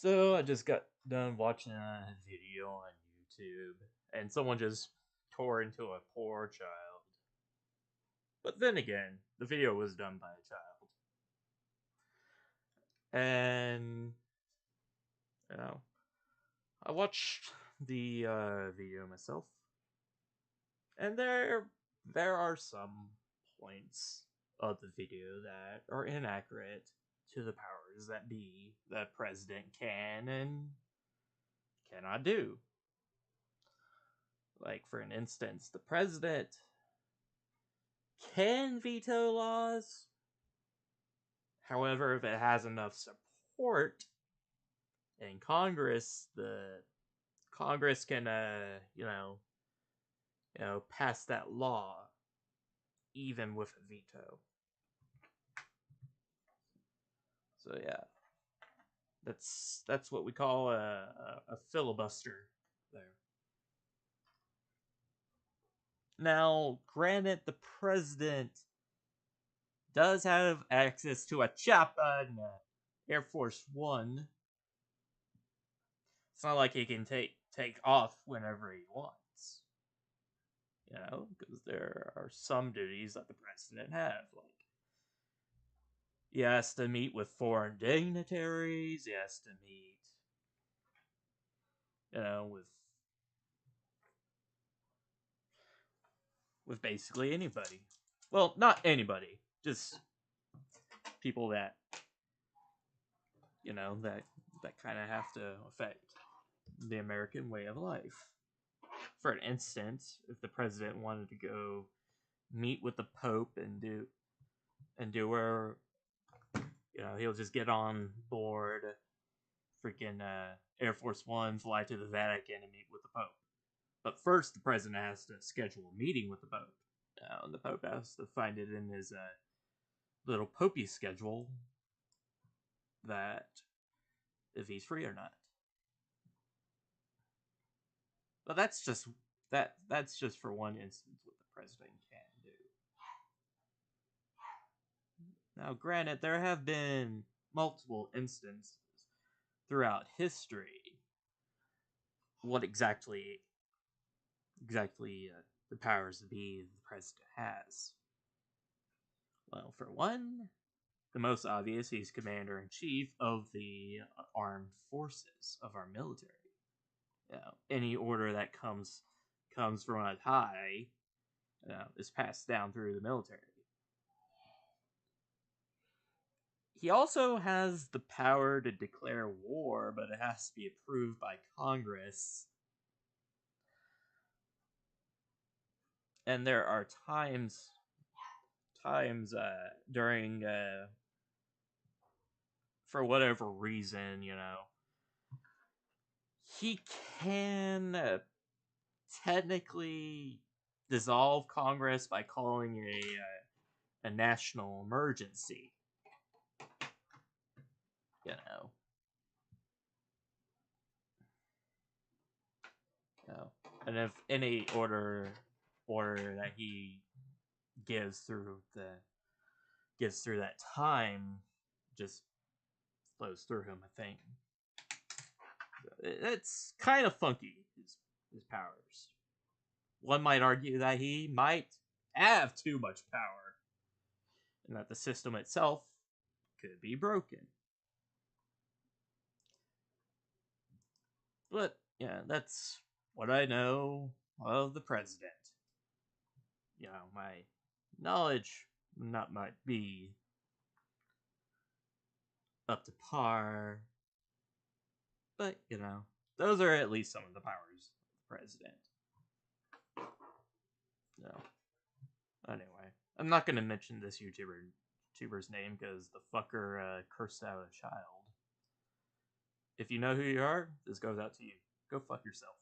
So I just got done watching a video on YouTube, and someone just tore into a poor child. But then again, the video was done by a child, and you know, I watched the video myself, and there are some points of the video that are inaccurate to the powers that be that president can and cannot do. Like, for an instance, the president can veto laws. However, if it has enough support in Congress, the Congress can, pass that law even with a veto. So yeah, that's what we call a filibuster there. Now, granted, the president does have access to a chopper in Air Force One. It's not like he can take off whenever he wants. Because there are some duties that the president have, like he has to meet with foreign dignitaries, he has to meet, with basically anybody. Well, not anybody, just people that that kind of have to affect the American way of life. For an instance, if the president wanted to go meet with the Pope and do where he'll just get on board freaking Air Force One, fly to the Vatican, and meet with the Pope. But first, the president has to schedule a meeting with the Pope. And the Pope has to find it in his little popey schedule that if he's free or not. But that's just for one instance what the president can do. Now, granted, there have been multiple instances throughout history what exactly the powers that be the president has. Well, for one, the most obvious, he's commander-in-chief of the armed forces of our military. Any order that comes from on high is passed down through the military. He also has the power to declare war, but it has to be approved by Congress. And there are times during for whatever reason, he can technically dissolve Congress by calling a national emergency. And if any order that he gives through that time just flows through him, I think. It's kind of funky, his powers. One might argue that he might have too much power, and that the system itself could be broken. But yeah, that's what I know of the president. My knowledge might be up to par, but those are at least some of the powers of the president. Anyway, I'm not gonna mention this YouTuber's name because the fucker cursed out a child. If you know who you are, this goes out to you. Go fuck yourself.